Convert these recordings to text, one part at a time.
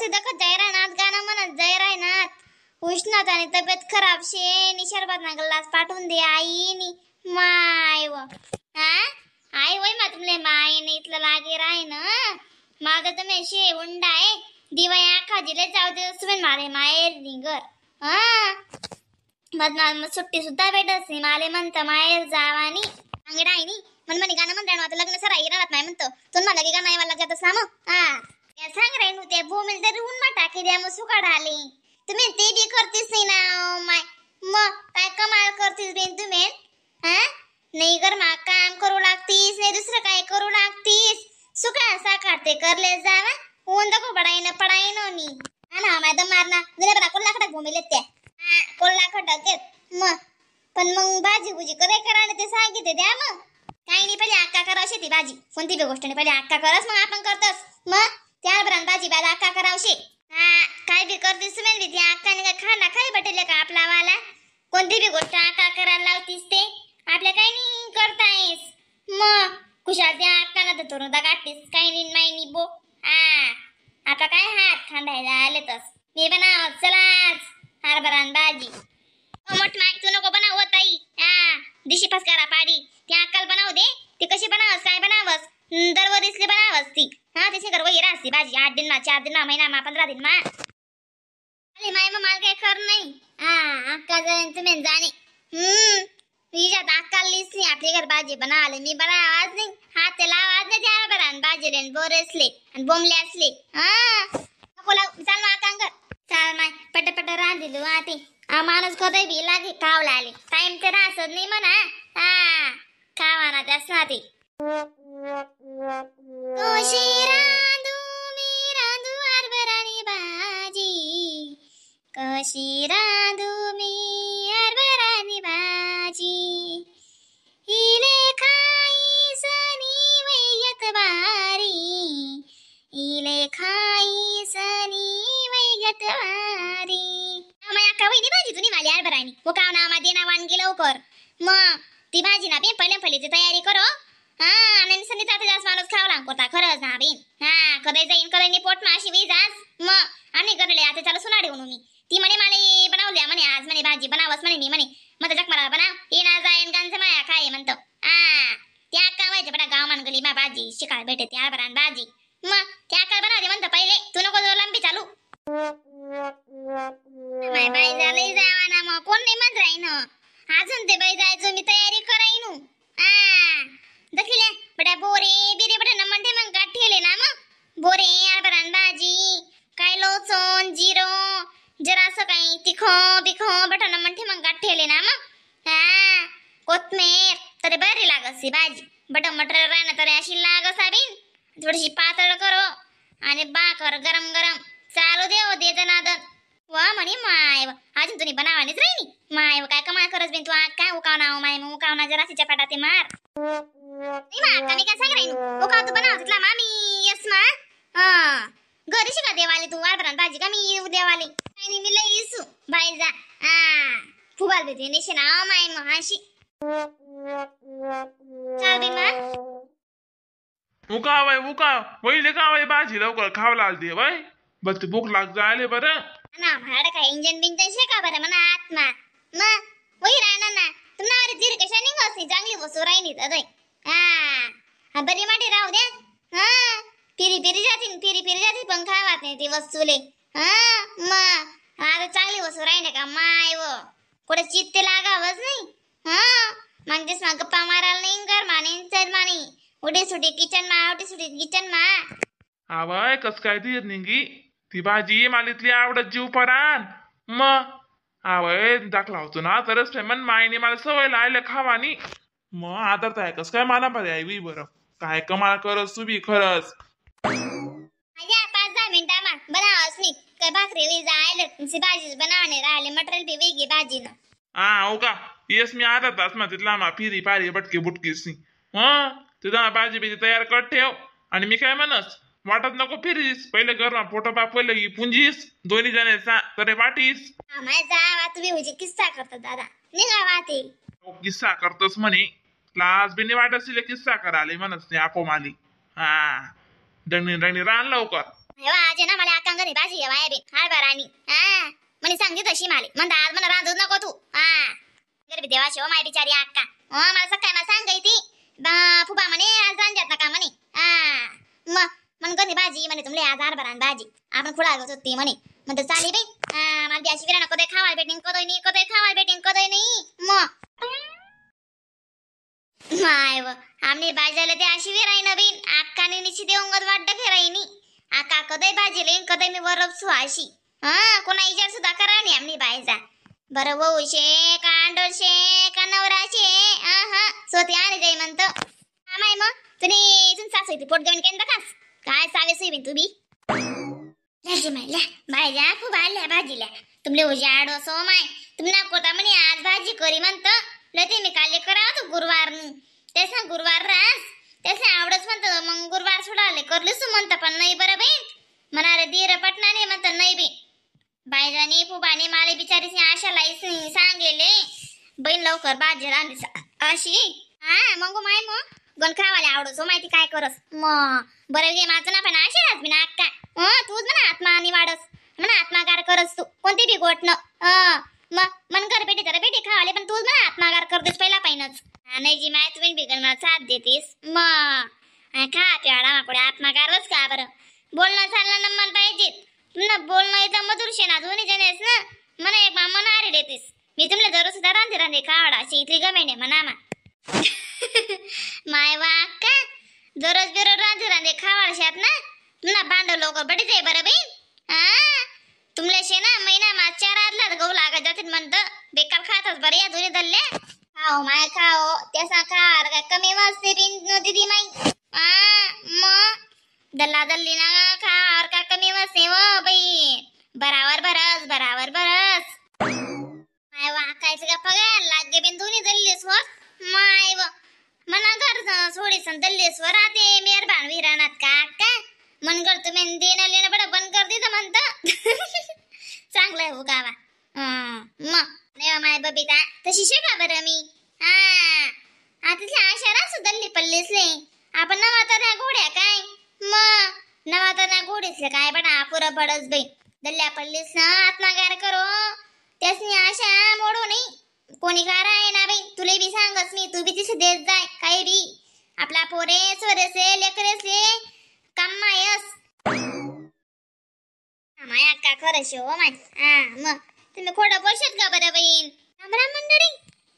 कसे दखत जयरानाथ गाणं म्हणत जयरानाथ उष्णता आणि तब्येत खराब शे नि शरबत ना गल्लास पाठवून दे आई नि माय व आई वय मा तुमले माय ने इथलं लागे राय ना माझं तुम्ही शे उंडाय दिवाय आखा जिले जाऊ दे सुमेन मारे मायर निगर मग सुट्टी सुद्धा भेटत नाही माले म्हणतं माहेर जावानी अंगडा आहे नी मन गाणं म्हणताय आता लग्न सराई राहत नाही म्हणतो तुम मला की गाणं यायला लागत ना मग सांग रे नु ते भूमील तरी ऊन मा टाकी द्या मग सुकाड आले तुम्ही ते बी करतीस नाही ना माय मग काय कमाल करतीस बेन तुम्ही नाही कर मा काम करू लागतीस नाही दुसरं काय करू लागतीस सुका साकार ते करले जावा ऊन दको पडाई नो नी ना मैदा मारना दुने बरा कोल्ला खडक भूमील त्या कोल्ला खडक घेत मग पण मग भाजी भुजी करे कराने ते सांगितले द्या मग काही नाही पहिले अक्का करावशे ती भाजी कोणती बी गोष्ट नाही पहिले अक्का करस मग आपण करतोस मग त्या बरान भाजी बाला अक्का करावशे काय बी करतीस तुम्ही बी त्या अक्काने काय खाना खाई बटेले का आपला वाला कोणती बी गोष्ट अक्का करायला लावतीस ते आपल्या काही नाही करतायस मग कुशाल त्या अक्कानं तर तोरण गाठतीस काही नाही माहिनी बो आता काय हात खांडायला आले तस मी बनाव चलाच हरभरान भाजी मोठ माग तू नको बनाव ताई दिशी फसकारा पाडी त्या अक्काल बनाव दे ती कशी बनावस काय बनावस दरवरीसले बनावस ती त्याची घर वही राहती भाजी 8 दिन मा 4 दिन मा महिना मा 15 दिन मा अरे माय माल काय कर नाही अक्का जाईन तुम्ही जाणे विजात अक्काल लिसली आपली घर भाजी बनावले मी बना आवाज नाही हात ते लावाज नाही त्या बरान भाजी लेन बोरेसले आणि बोंबले असले नको लाव चाल मा अक्कांगर चाल माय पट रांधिलू आते माणूस कधी बी लागे खावला आले टाइम ते राहत नाही म्हणा खावाना त्यास ना ते कशी रांधू मी रांधू हरभरानी भाजी कशी रांधू मी हरभरानी भाजी इले खाई सनी वैयत बारी इले खाई सनी वैयत बारी अक्का वहिनी भाजी तुनी माली हरभरानी वो काव ना मा देना वानगी लवकर मग ती भाजी ना बे पहिल्याची तयारी करो आणि संगीता जास्त माणूस खावला कोता खरंच ना बेन कधी जाईन कधी पोट माशी वी जास मग आम्ही करले आता चला सुनाडे म्हणून मी ती म्हणे मला बनवल्या म्हणे आज म्हणे भाजी बनावस म्हणे मी म्हणे मग जग मला बनाव ये ना जाईन गांज माया खाय म्हणतो त्या अक्का व्हायच्या बडा गाव मान गली मा भाजी शिकाय भेटे त्या हरभरान भाजी मग त्या अक्का बनवते म्हणतो पहिले तू नको लंबी चालू माय बाई झालंय जावा ना मग कोण नाही म्हणत राहीन अजून ते बाई जायचं मी तयारी करायनु दखिले बड्या बोरे बिरे बड्या न म्हणते मग गाठेले ना मग बोरे हरभरान भाजी काय लोचन जिरो जरा असं काही तिखो बिखो बटा न म्हणते मग गाठेले ना मग कोथमेर तरी बरी लागसी भाजी बटा मटर राहणं तरी अशी लागस आबीन थोडीशी पातळ करो आणि बाकर गरम गरम चालू देव दे दनादन वा म्हणे माय अजून तुम्ही बनावानीच राहिनी माय काय कमाल करस बिन तू काय उकावना माय मग उकावना जरा तिच्या पाटाते मार नाही मा अक्का मी काय सांग राहीन उकाव तू बनाव तिथला मामी यस मा घरी शिका देवाले तू हरभरान भाजी का मी देवाले काय नाही मी लई इसू बाई जा फुबाल देते निशे ना माय मग अशी चाल बिन मा उकाव वहिले कावाय भाजी लवकर खावला आलते बाई बस भूक लाग जायले बरं ना भाड काय इंजन बिंजन शेका बरं म्हणा आत्मा मग वही राहणार ना तुम्हाला तीर कशा निघास चांगली वस्तू राहिनी तर बरी माठी राहू द्या फिरी जाती पण खावात नाही ती वस्तूले मग आता चांगली वस्तू राहिने का माय व कुठे चित्ते लागावच नाही म्हणजेच मग गप्पा मारायला नाही घर माने चल माने उडी सुटी किचन मा आवाय कस काय ती निंगी ती भाजी मालितली आवडत जीव परान मग आवय दाखला होतो ना तरच मन मायने मला सवय लायला खावानी मग आदर तर कस काय मला पर्याय वी बरं काय कमाल करस तू बी खरंच 5-10 मिनिटा मा बनावस मी काय भाकरी वी जायला भाजी बनावणे राहिले मटेरियल बी वेगळी भाजी ना हो का येस मी आता तास मा तिथला मा फिरी पारी बटकी बुटकीस तिथं भाजी बिजी तयार कर ठेव आणि मी काय म्हणस वाटत नको फिरीस पहिले घर फोटो पहिले ही पुंजीस दोन्ही जण तरे वाटीस तुम्ही म्हणजे किस्सा करता दादा निघा वाटे किस्सा करतोस म्हणे लाज बिनी वाटत किस्सा कराले म्हणस नाही आपो माली दंडी रान लवकर आज ना मला अकांगणी भाजी वाया बी हरभरानी हा म्हणे सांगते तशी माले म्हणता आज मला रांधूच नको तू हा गरबी देवाशी हो माय बिचारी अक्का मला सकाळी मला सांगायची फुबा म्हणे आज रांजत नका म्हणे हा मन कधी भाजी म्हणे तुमले आज हरभरान भाजी आपण खुडा घेत होती म्हणे म्हणते चाली बाई मला ती अशी विरा नको खावायला भेटेन कदोय खावायला भेटेन कदोय नाही माय व आम्ही भाज्याला ते अशी विराई नवीन अक्काने निशी देऊन वाटत खेराईनी आका कदय भाजी लेन कदय मी बरं सुहाशी कोणा विचार सुद्धा करा नाही आम्ही बायचा बरं वहू शे का अंडोर शे का नवरा शे सोती आणि जाई म्हणतो माय मग तुम्ही इथून सासू ती पोट देऊन केंद्र कास काय सावे सुईबिन तू बी राजी मायला बायजा खूप आल्या भाजीला तुमले उजाड असो माय तुम्ही कोता म्हणे आज भाजी करी म्हणतो लते मी काले करा तो गुरुवार तेच ना गुरुवार रास तेच आवडच म्हणतो मग गुरुवार सोडाले करलीस म्हणता पण नाही बरं बाई म्हणाले धीर पटना नाही म्हणत नाही बी बायजानी फुबाने माले बिचारीची आशा लाईस सांगेले बहीण लवकर भाजी रांधी अशी मग माय मग गण खावाले आवडसो माहिती काय करस मग बरं गे माझं ना पण आशा राहत मी ना अक्का तूच म्हणा आत्मा आणि वाढस म्हणा आत्मागार करस तू कोणती बी गोठणं मग मन कर बेटी तर बेटी खावाले पण तूच म्हणा आत्मागार करतेस पहिला पाहिनच नाही जी माय तुम्ही बिघडणार साथ देतीस मग खा प्याडा माकडे आत्मागारच का बरं बोलणं चालणं नम्मान पाहिजे तुला बोलणं एकदम मधुर शेना दोन्ही जणेस ना मला एक मामा नारी देतीस मी तुमला जरूर सुद्धा रांधे खावाडा अशी इथली गमेने म्हणा माय वाक्का दररोज बेरोज रांधे खावाड शात ना तुला भांड लवकर बडीच आहे बरं बाई तुमले शे ना महिना मागच्या रातला गहू लागत जाते म्हणतं बेकार खातच बरं या दोन्ही दल्ल्या खाओ माय खाओ त्याचा खार काय कमी वाजते बिन दीदी माई मग दल्ला दल्ली ना खार का कमी वाजते व बाई बराबर बरस माय वाकायचं का पगार लागे बिन दोन्ही दल्लीस वर माय व मना घर सोडीस दल्लीस वर राहते मेहरबान विराणात का मन कर तुम्ही देणं लेणं बडं बंद कर दे म्हणतं चांगलं आहे हो गावा मग माय बबिता तशी शेका बरं मी तिथल्या आशारा सुद्धा पल्लीसले आपण नवा तर ना घोड्या काय मग नवा तर ना घोडीसले काय बडा पुरं पडस बाई दल्ल्या पल्लीस ना आत्मागार करो त्यासनी आशा मोडू नाही कोणी कारा आहे ना बाई तुले बी सांगस मी तू बी तिथे देत जाय काही बी आपला पोरे सोरेसे लेकरेसे कम्मायस माय अक्का खरं शो माय मग तुम्ही खोडं बोलशात का बरं बहीण रामराम मंडळी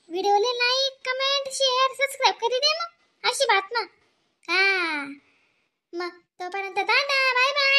व्हिडिओला लाईक कमेंट शेअर सबस्क्राईब करी दे मग अशी बात मग मग तोपर्यंत टाटा बाय बाय